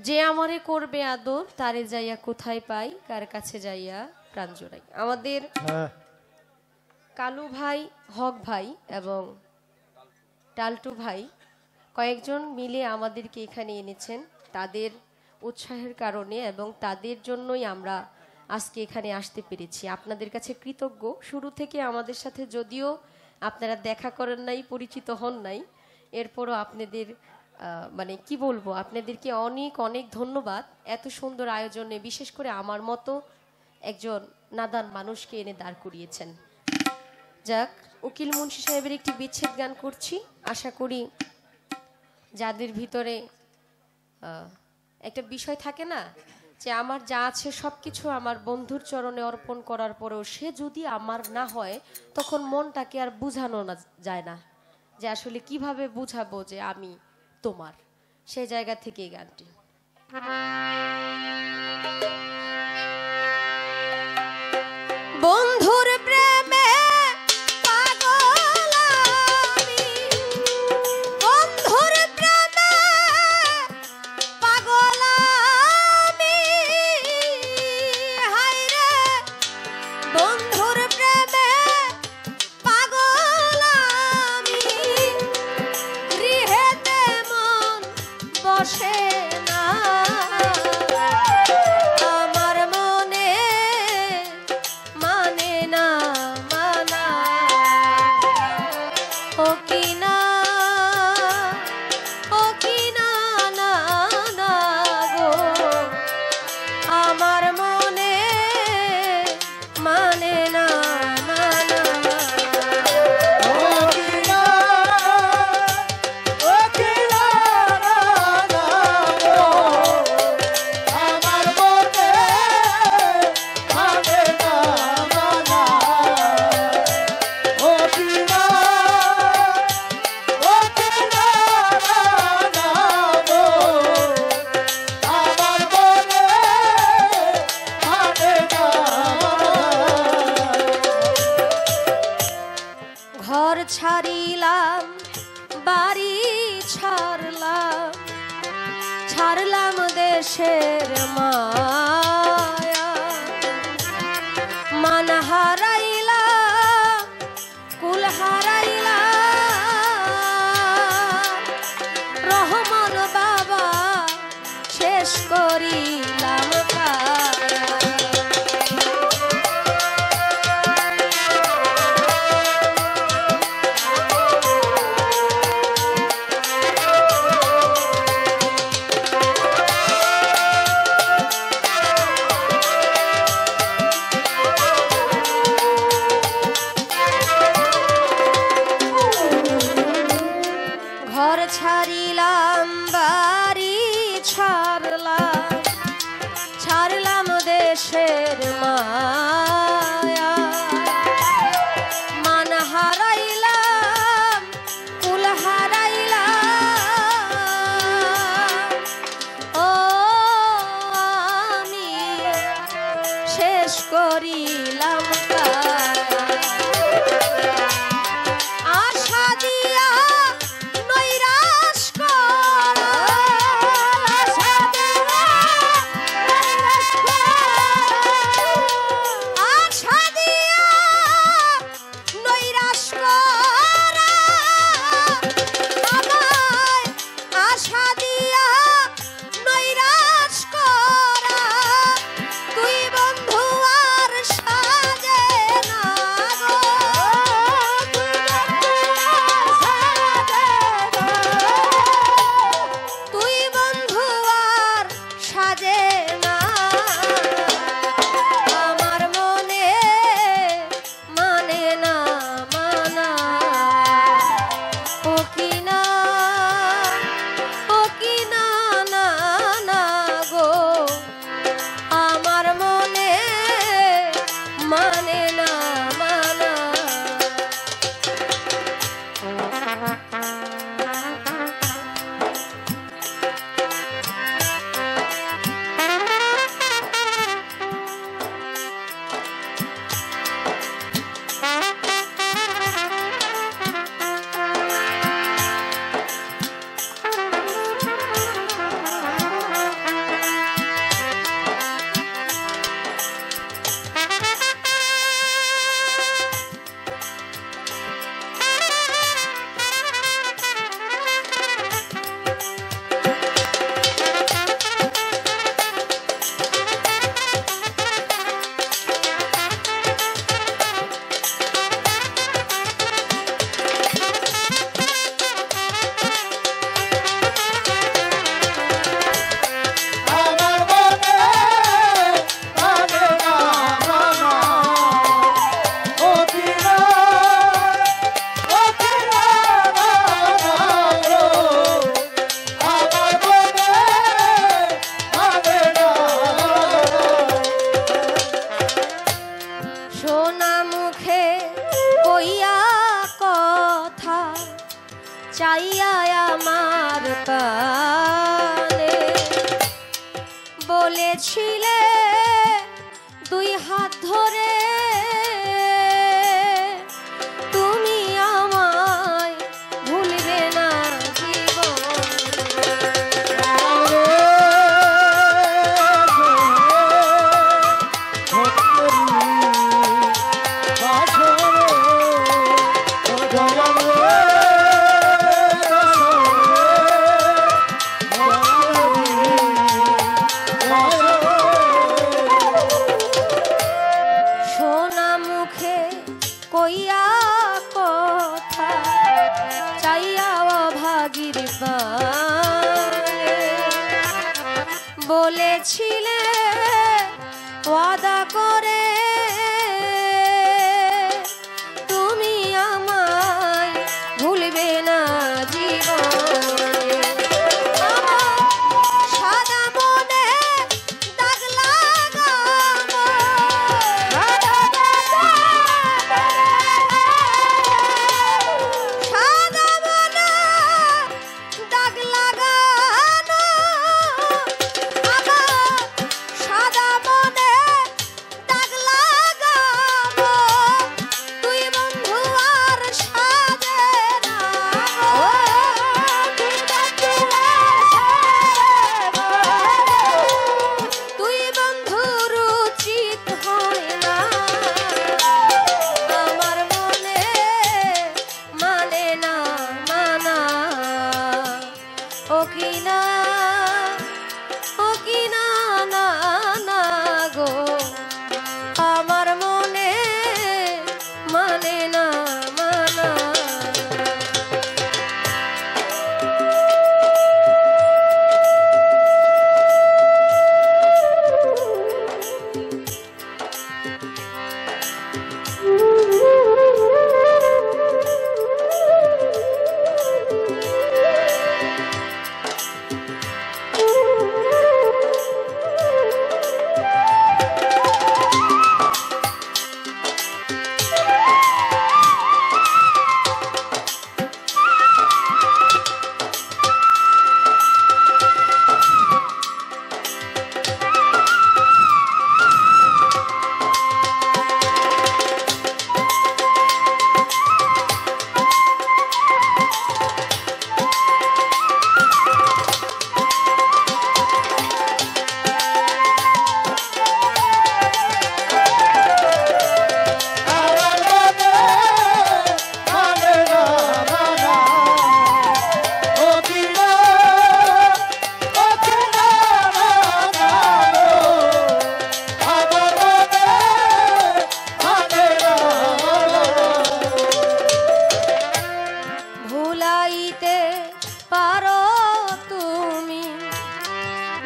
যে আমারে করবে আদর তারে যাইয়া কোথায় পাই, কার কাছে যাইয়া প্রাণ জোড়াই। আমাদের কালু ভাই, হক ভাই এবং টালটু ভাই কয়েকজন মিলে আমাদেরকে এখানে এনেছেন তাদের উৎসাহের কারণে, এবং তাদের জন্যই আমরা আজকে এখানে আসতে পেরেছি। আপনাদের কাছে কৃতজ্ঞ। শুরু থেকে আমাদের সাথে যদিও আপনারা দেখা করেন নাই, পরিচিত হন নাই, এরপরও আপনাদের মানে কি বলবো, আপনাদেরকে অনেক অনেক ধন্যবাদ। এত সুন্দর আয়োজনে বিশেষ করে আমার মতো একজন নাদান মানুষকে এনে দাঁড় করিয়েছেন। যাক, উকিল মুন্সি সাহেবের একটি বিচ্ছেদ গান করছি। আশা করি যাদের ভিতরে একটা বিষয় থাকে না যে আমার যা আছে সব কিছু আমার বন্ধুর চরণে অর্পণ করার পরেও সে যদি আমার না হয়, তখন মনটাকে আর বুঝানো না যায় না যে আসলে কিভাবে বুঝাবো যে আমি তোমার। সেই জায়গা থেকে এই গানটি। বন্ধুর প্রেমে পাগল আমি, বন্ধুর প্রেমে পাগল আমি, হায় রে বন্ধুর প্রেমে পাগল আমি, গৃহেতে মন বসে না আমার মনে, মানে না মানা ও কি না, ও কি না না না গো আমার মনে, মানে না মানা ও কি না, ও কি না না না গো আমার মনে, মানে না মানা ও কি না, ও কি না না না গো আমার মনে, মানে না মানা। ঘর ছাড়িলাম, বাড়ি ছাড়লাম, ছাড়লাম দেশের মায়া, মান হারাইলাম, কুল হারাইলাম, রহমান বাবা শেষ করিলাম কায়া। ঘর ছাড়িলাম, বাড়ি ছাড়লাম, বলেছিলে দুই হাত ধরে তুমি আমায় ভুলবে না জীবন। সোনা মুখে কইয়া কথা চাইয়া অভাগীর পানে বলেছিলে ওয়াদা করে তুমি আমায় ভুলবে না জীবনে। আমার সাদা মনে দাগ লাগাবো, সাদা মনে দাগ লাগানো, আমার সাদা মনে দাগ লাগাবো, তুই বন্ধু আর সাজে না গো, তুই বন্ধুর উচিত হয় না, আমার মনে মানে না মানা। ও কিনা না না গো, আমার মনে মানে না মানা। ভুলাইতে পারো তুমি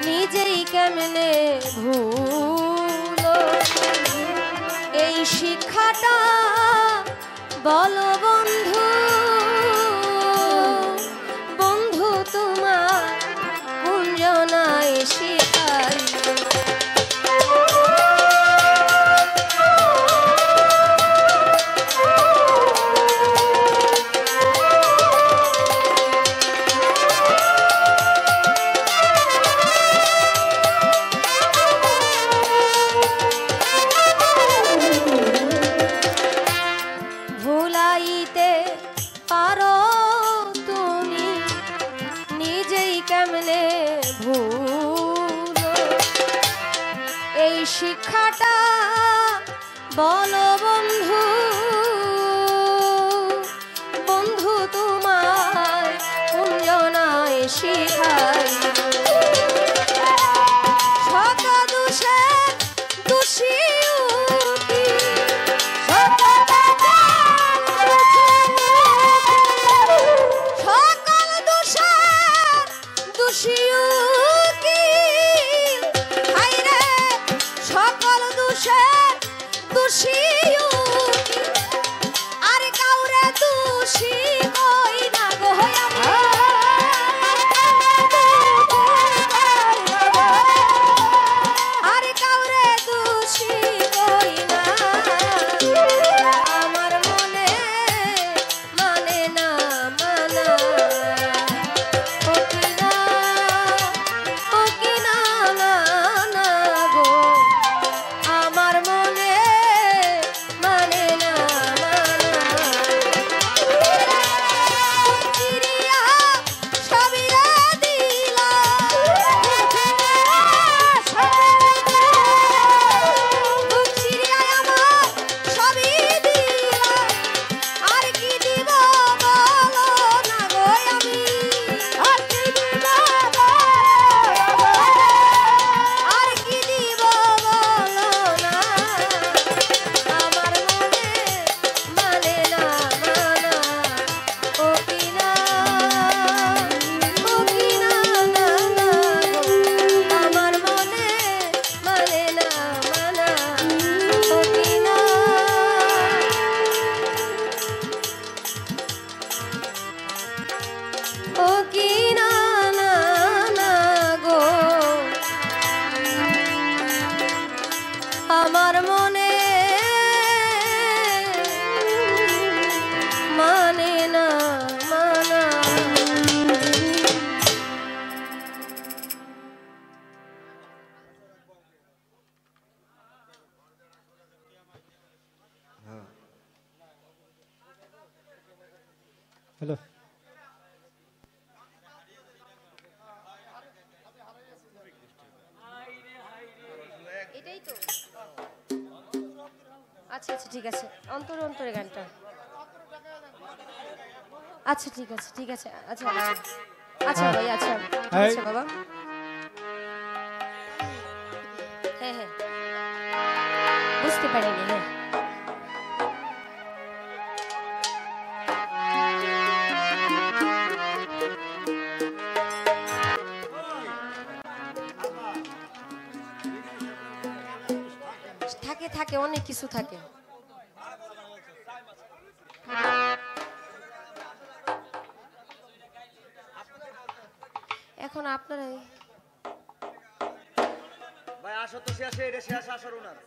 নিজেই কেমনে ভুলো, এই শিক্ষাটা বলো বন্ধু, বন্ধু তোমার কুঞ্জনায় শিখাই। ভুলাইতে পারো তুমি নিজেই কেমনে ভুলো, এই শিক্ষাটা বলো বন্ধু, বন্ধু তোমার কুঞ্জনায় শিখাই। শত দোষে দোষী উকি, সকল দোষে দোষী উকি, হায়রে সকল দোষে দোষী উকি, আর কাউরে দোষী কই না গো আমি। হ্যালো এটাই তো আচ্ছা আচ্ছা ঠিক আছে অন্তরে অন্তরে গানটা আচ্ছা ঠিক আছে ঠিক আছে আচ্ছা আচ্ছা ভাই আচ্ছা ঠিক আছে বাবা হ্যাঁ হ্যাঁ বুঝতে পারিনি হ্যাঁ থাকে থাকে অনেক কিছু থাকে এখন আপনারাই ভাই আসর তো শেষ এটা শেষ আসর ওনার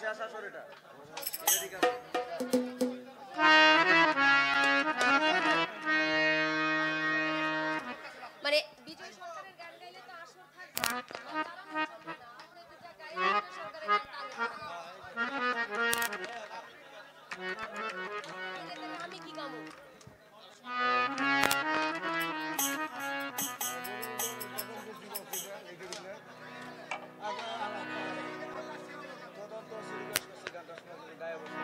শেষ আসর এটা ঠিক আছে মানে বিজয় সরকারের গান গাইলে তো আসর থাকবে আমি কি গাবো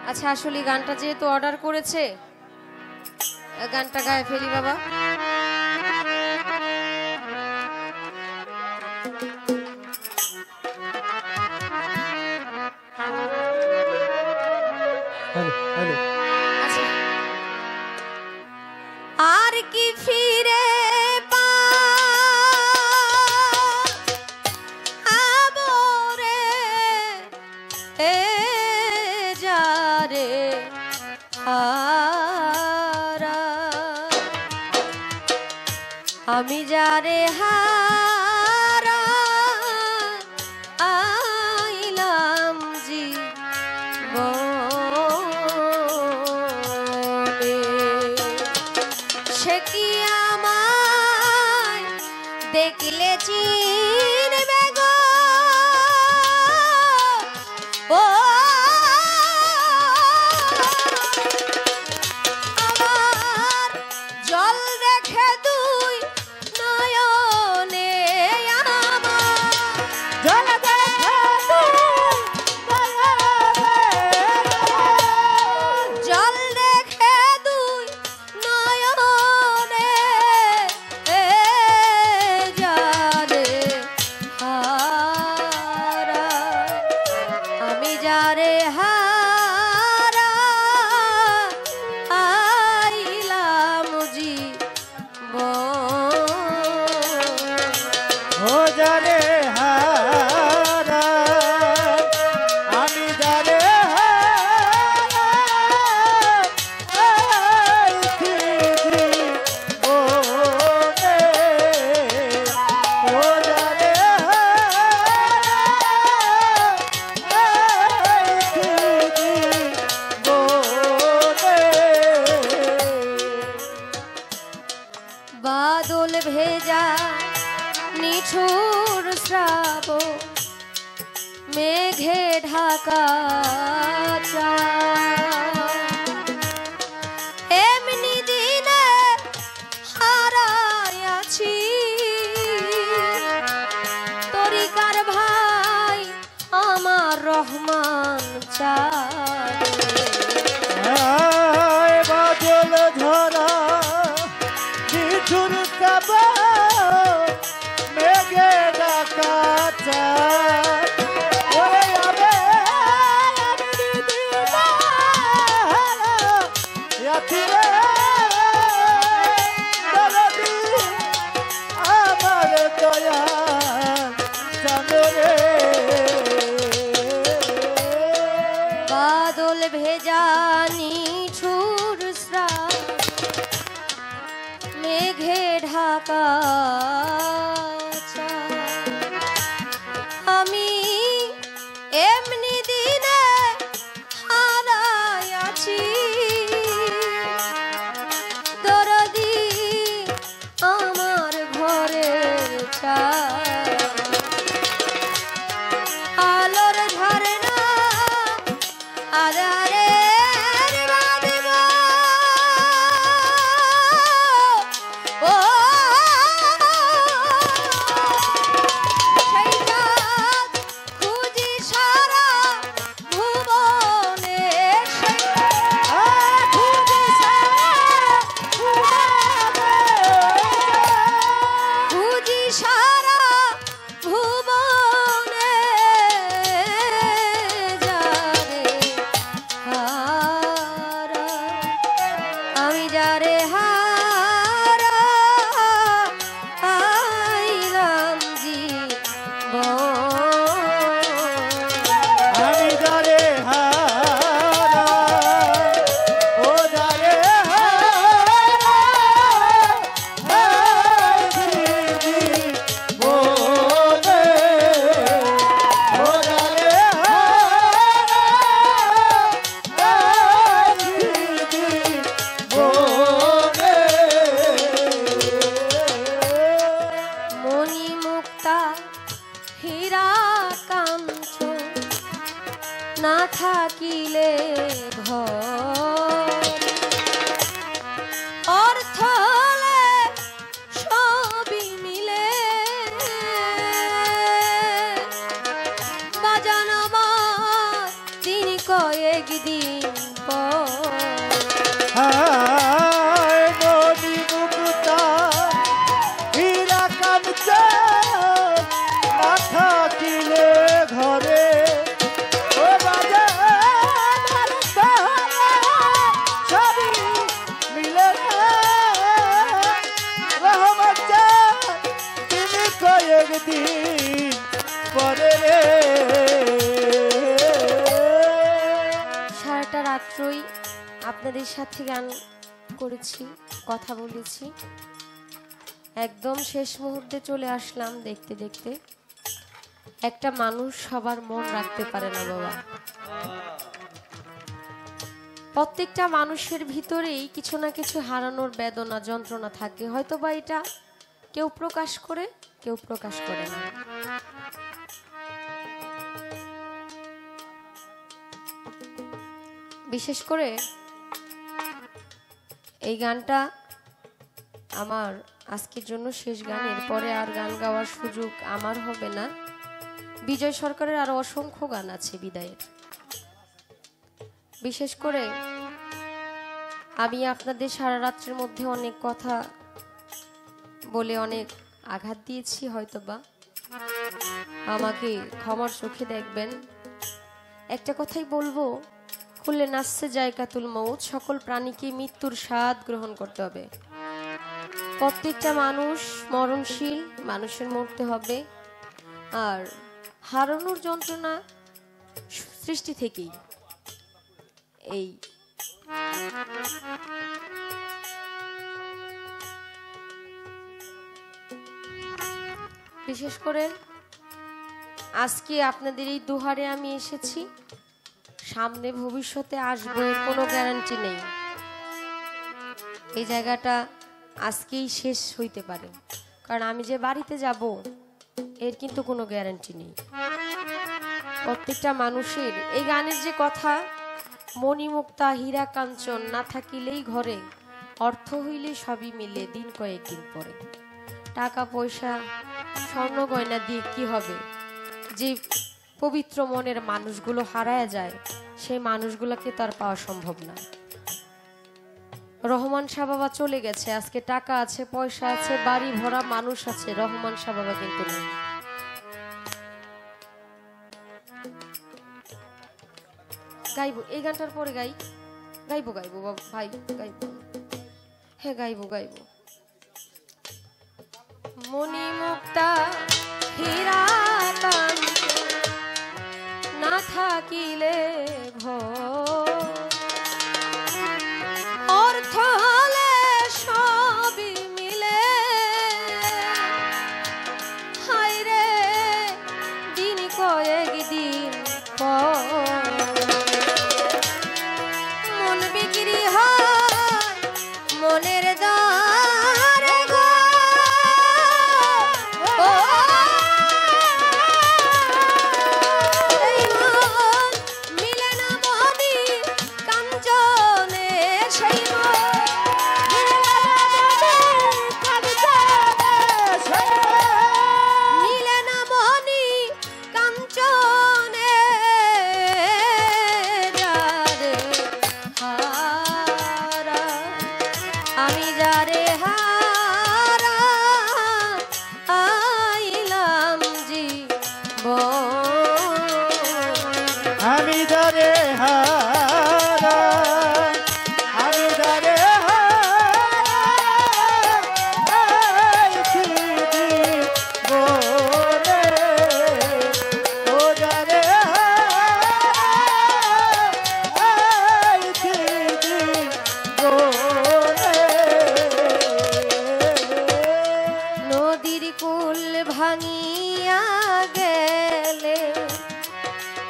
আচ্ছা আসলে গানটা যেহেতু অর্ডার করেছে গানটা গায়ে ফেলি বাবা আচ্ছা। আর কি ফিরে পাবো রে এ যারে হারা আমি যারে হারা আইলাম জীবনে সে কি আমায় দেখলে চিনবে গো ও আমার জল দেখে দুই নয়নে আমার জল দেখে জল দেখে দুই নয়নে যারে হারা আমি যারে হারা আইলাম ও যারে হারা আমি যারে হারা আইছি জীবনে ও যারে হারা আইছি জীবনে বাদল ভেজা নিঠুর শ্রাবণ মেঘে ঢাকা চাঁদ। এমনি দিনে হারাই আছি তরিকার ভাই আমার রহমান চাঁদ। বাদল ঝরা নিঠুর কাবা মেঘে ডাকা চাঁদ। ওরে আবে আমি দিদিরা ইয়াতিরে দরদি আমার দয়া চাঁদরে বাদল ভেজা নিঠুর শ্রাব মেঘে ঢাকা চাঁদ। আমি এমনি দিনে হারাই আছি দরদি আমার ঘরের চাঁদ। আলোর ঝরনা আধারে হীরা কাঞ্চ না থাকিলে ঘর অর্থ হলে সবই মিলে বাজান আমার তিনি কয়েকদিন পর হায় মনি মুক্তা হীরা কাঞ্চন না থাকিলে ঘরে ও বাজা সবই মিলে রহমত তিনি কয়েকদিন পরে রে সারাটা রাত্রই আপনাদের সাথে গান করেছি, কথা বলেছি, একদম শেষ মুহূর্তে চলে আসলাম। দেখতে দেখতে একটা মানুষ সবার মন রাখতে পারে না বাবা। প্রত্যেকটা মানুষের ভিতরেই কিছু না কিছু হারানোর বেদনা যন্ত্রণা থাকে, হয়তো বা এটা কেউ প্রকাশ করে কেউ প্রকাশ করে না। বিশেষ করে এই গানটা আমার আজকের জন্য শেষ গান, এরপরে আর গান গাওয়ার সুযোগ আমার হবে না। বিজয় সরকারের আরো অসংখ্য গান আছে বিদায়ের। বিশেষ করে আমি আপনাদের সারা রাত্রের মধ্যে অনেক কথা বলে অনেক আঘাত দিয়েছি, হয়তোবা আমাকে ক্ষমার চোখে দেখবেন। একটা কথাই বলবো, খুলে নাচছে জায়গাতুল মউত, সকল প্রাণীকে মৃত্যুর স্বাদ গ্রহণ করতে হবে। প্রত্যেকটা মানুষ মরণশীল, মানুষের মরতে হবে। আর হারানোর যন্ত্রণা সৃষ্টি থেকেই। এই বিশেষ করে আজকে আপনাদের এই দুহারে আমি এসেছি, সামনে ভবিষ্যতে আসবো এর কোনো গ্যারান্টি নেই। এই জায়গাটা আজকেই শেষ হইতে পারে, কারণ আমি যে বাড়িতে যাব এর কিন্তু কোনো গ্যারান্টি নেই। প্রত্যেকটা মানুষের এই গানের যে কথা, মণিমুক্তা হীরা কাঞ্চন না থাকিলেই ঘরে অর্থ হইলে সবই মিলে দিন কয়েকদিন পরে। টাকা পয়সা স্বর্ণ গয়না দিয়ে কি হবে? যে পবিত্র মনের মানুষগুলো হারায় যায়, সেই মানুষগুলোকে তার পাওয়া সম্ভব না। রহমান শাহ বাবা চলে গেছে, আজকে টাকা আছে, পয়সা আছে, বাড়ি ভরা মানুষ আছে, রহমান শাহ বাবা কিন্তু নেই। গাইবো এই গানটার পরে গাইবো বাবা ভাই, গাইবো, হ্যাঁ গাইবো। মণিমুক্তা হীরা কাঞ্চন না থাকিলে ঘর অর্থ হলে সবই মিলে। হায় রে দিন কয়েকদিন পর মন বিক্রি হয় মনের দ্বারে গো। এই মন মিলে না মনি কাঞ্চনে, সেই মিলে না মনি কাঞ্চনে যারে হারা, আমি যারে হারা আইলাম জীবন। আমি দারে হারা, আমি দারে হারাইছি জীবনে, ও দারে হারাইছি জীবনে। নদীর কুল ভাঙিয়া গেলে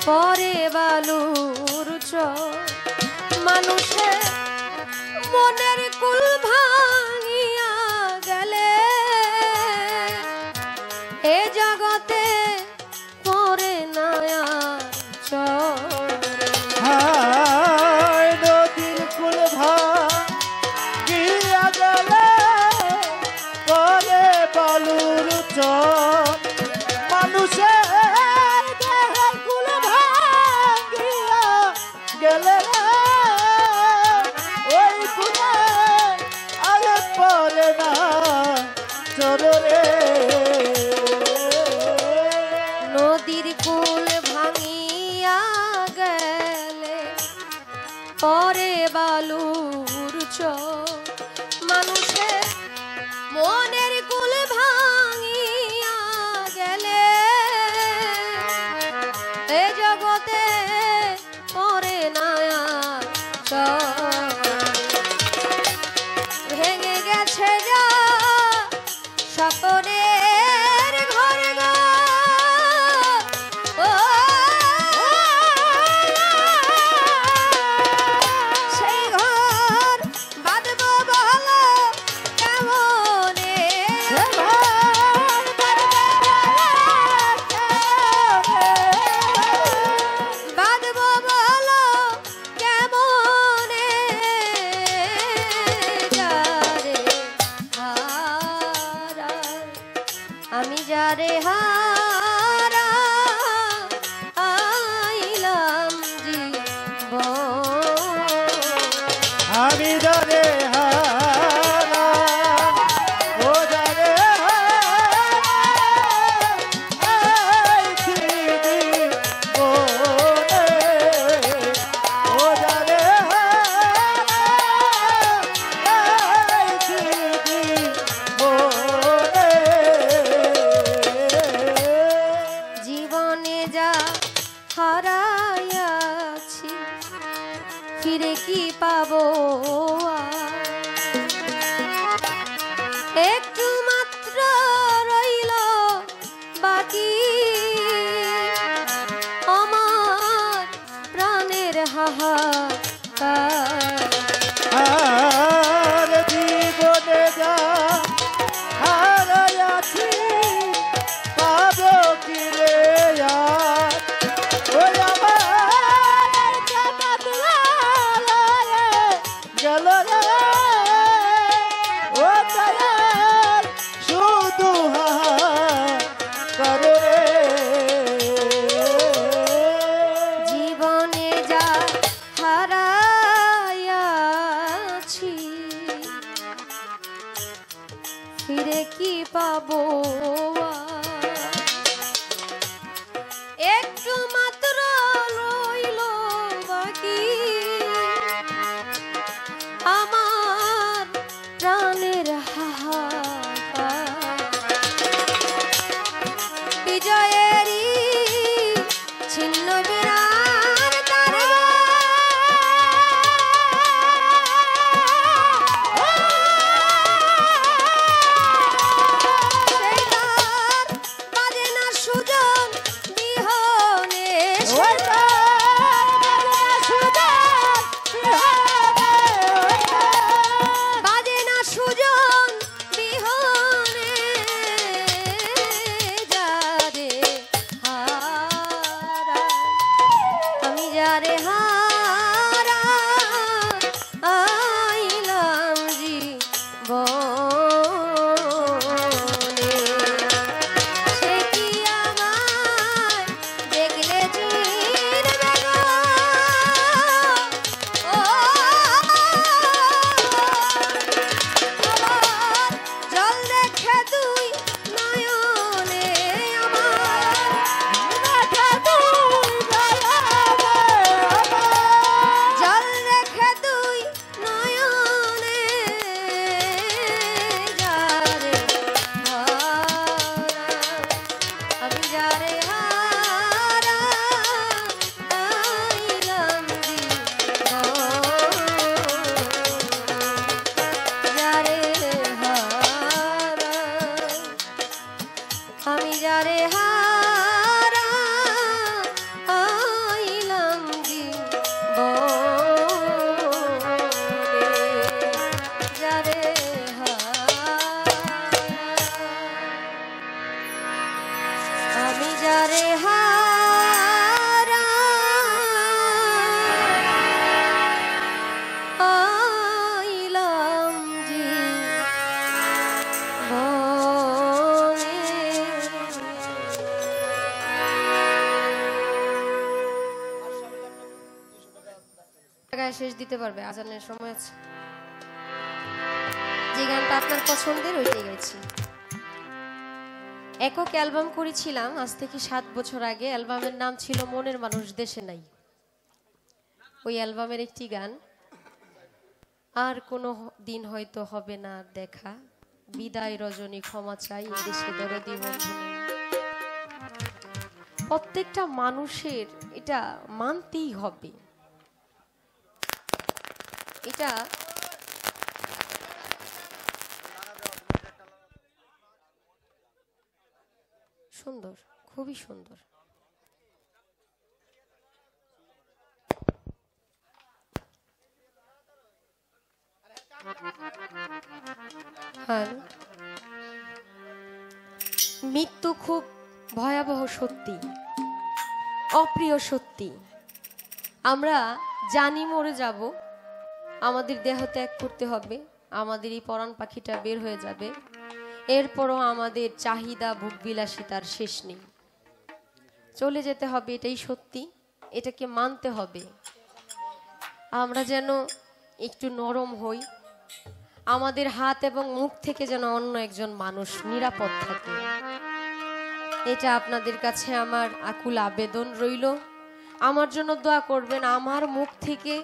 পরে বালুর চর, মানুষের মনের কুল ভাঙিয়া গেলে এ জগতে নদীর কুল ভাঙিয়া গেলে পরে বালুর চর মানুষের মনের কুল ভাঙিয়া গেলে এ জগতে পরে না ভেঙে গেছে যা স্বপ্নের ঘর গো ও সেই ঘর বাঁধবো বলো কেমনে বাঁধবো বলো কেমনে যারে হারা আমি যারে হারা আইলাম জীবন আমি যারে হারা ও যারে আইছি জীবনে ও যারে আইছি জীবনে জীবনে যা হারাইয়াছি ফিরে কি পাবো আর? একটু মাত্র রইল বাকি আমার প্রাণের হাহাকার আর জীবনে যা হারাইয়াছি পাবো কি রে আর ওই আমার জান্নাত ওয়ালা গেল রে ও দয়াল শুধু হাহাকার রে জীবনে যা হারাইয়াছি ফিরে কি পাবো আর? একটু মাত্র রইল বাকি আমার প্রাণের হাহাকার বিজয়েরই ছিন্ন বিরার তার সেই তার বাজে না সুজন বিহনে ওই বাজে না সুজন বিহনে যারে হারা আমি যারে হারা আইলাম জীবনে সে কি আমায় দেখলে চিনবে গো ও আমার জল দেখে তুই নয়নে আমার জল দেখে তুই নয়নে যারে হারা আমি যারে হারা আইলাম যারে হারা আমি যারে হারা আইলাম জীবনে যারে আমি যারে হারা আইলাম জায়গায় শেষ দিতে পারবে, আজানের সময় আছে। যে গানটা আপনার পছন্দের ওইটাই গেছি। একক অ্যালবাম করেছিলাম আজ থেকে 7 বছর আগে। অ্যালবামের নাম ছিল মনের মানুষ দেশে নাই। ওই অ্যালবামের একটি গান, আর কোনো দিন হয়তো হবে না আর দেখা, বিদায় রজনী ক্ষমা চাই দেশে দরদি বন্ধু নেই। প্রত্যেকটা মানুষের এটা মানতেই হবে। এটা সুন্দর, খুবই সুন্দর। আর মৃত্যু খুব ভয়াবহ সত্যি, অপ্রিয় সত্যি। আমরা জানি মরে যাব, আমাদের দেহ ত্যাগ করতে হবে, আমাদের এই পরাণ পাখিটা বের হয়ে যাবে, এরপরও আমাদের চাহিদা ভোগ বিলাসিতার শেষ নেই। চলে যেতে হবে, এটাই সত্যি, এটাকে মানতে হবে। আমরা যেন একটু নরম হই, আমাদের হাত এবং মুখ থেকে যেন অন্য একজন মানুষ নিরাপদ থাকে। এটা আপনাদের কাছে আমার আকুল আবেদন রইল। আমার জন্য দোয়া করবেন, আমার মুখ থেকে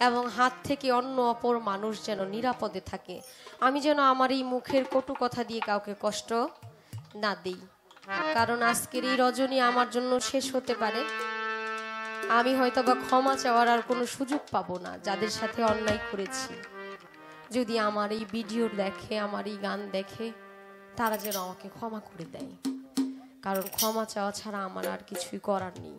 এবং হাত থেকে অন্য অপর মানুষ যেন নিরাপদে থাকে। আমি যেন আমার এই মুখের কটু কথা দিয়ে কাউকে কষ্ট না দেই, কারণ আজকের এই রজনী আমার জন্য শেষ হতে পারে। আমি হয়তো বা ক্ষমা চাওয়ার আর কোনো সুযোগ পাবো না যাদের সাথে অন্যায় করেছি। যদি আমার এই ভিডিও দেখে, আমার এই গান দেখে, তারা যেন আমাকে ক্ষমা করে দেয়, কারণ ক্ষমা চাওয়া ছাড়া আমার আর কিছুই করার নেই।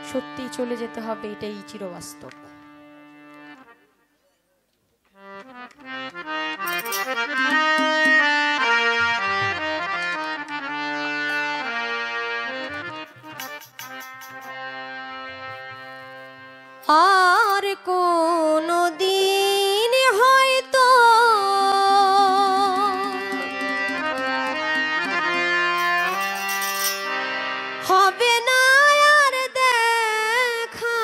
সত্যি চলে যেতে হবে, এটাই চিরবাস্তব। আর কোনো দিন হয়তো হবে না আর দেখা,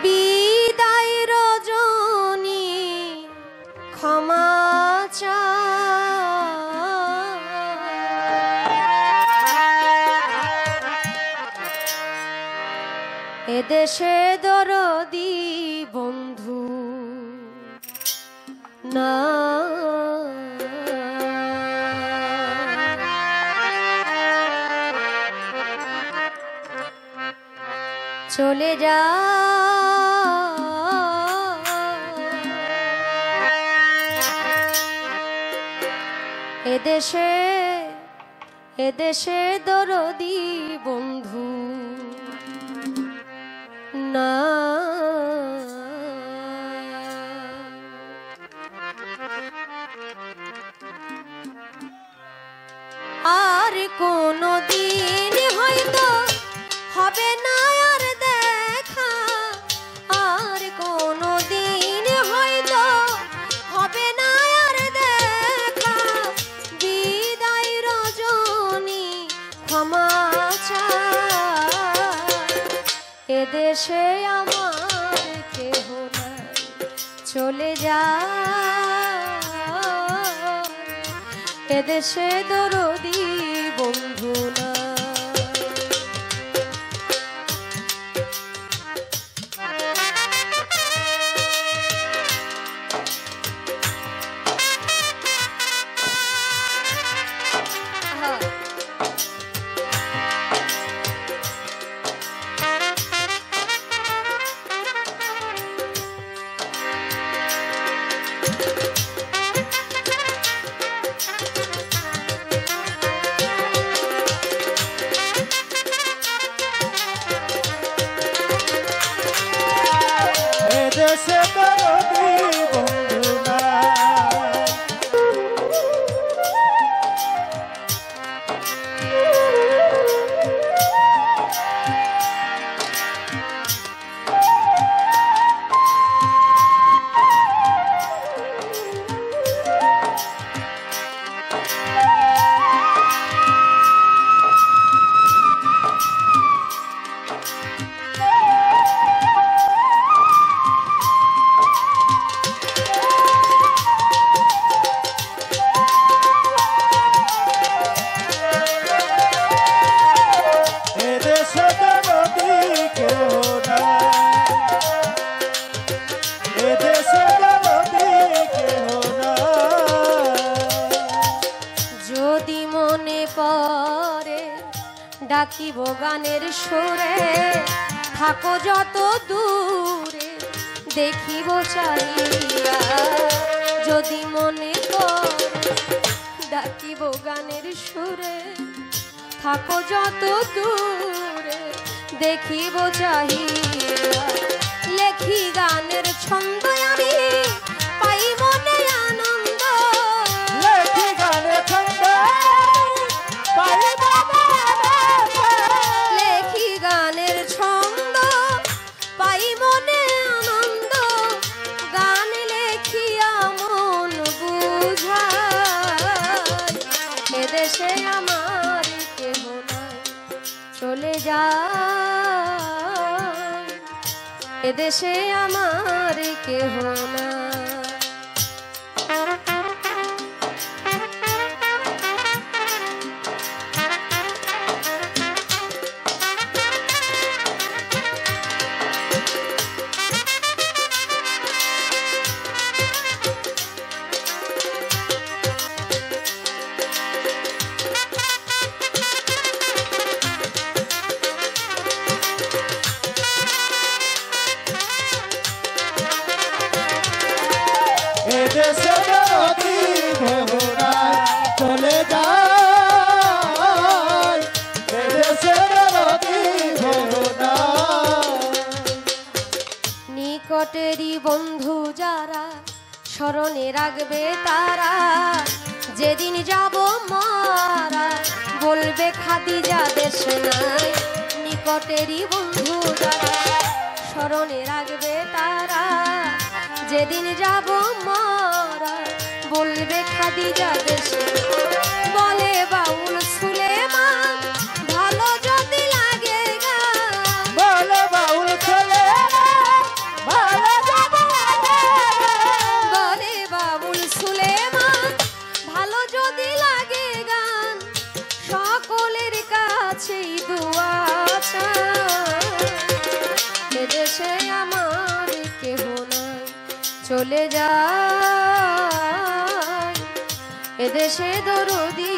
বিদায় রজনী ক্ষমা এদেশে দরদি বন্ধু না, চলে যা এদেশে, এদেশে দরদি বন্ধু না। আর কোনো দিন হয়তো হবে না আর দেখা, আর কোনো দিন হয়তো হবে না আর দেখা, বিদায় রজনী ক্ষমা চাই এদেশে আমার কেহ নাই, চলে যা এদেশে দরদি বন্ধু না। ডাকিব গানের সুরে, থাকো যত দূরে দেখিব চাহিয়া, যদি মনে কর ডাকিব গানের সুরে, থাকো যত দূরে দেখিব চাহিয়া, লেখি গানের ছন্দ আমি পাই মনে আনন্দ, লেখি গানে ছন্দ পাই মনে আনন্দ, লেখি গানের ছন্দ পাই মনে আনন্দ, গান লেখিয়া মন বুঝাই, এদেশে আমার কেহ নাই চলে যায়, এদেশে আমার কেহ নাই। এদেশে নদী ভোরায় চলে যায়, এদেশে নদী ভোরায়। নিকটেরই বন্ধু যারা স্মরণে রাখবে তারা, যেদিন যাব মারা বলবে খাদিজা দেশে নাই, নিকটেরই বন্ধু যারা স্মরণে রাখবে তারা, যেদিন যাব মারা বলবে খাদিজা দেশে, বলে বাউল সুলেমান ভালো যদি লাগে গান, বলে বাউল ছেলে ভালো যাবে, বলে বাবুল সুলেমান ভালো যদি লাগে গান, সকলের কাছেই দুয়া চাই, এদেশে আমার কেহ নাই চলে যায়, এদেশে দরদি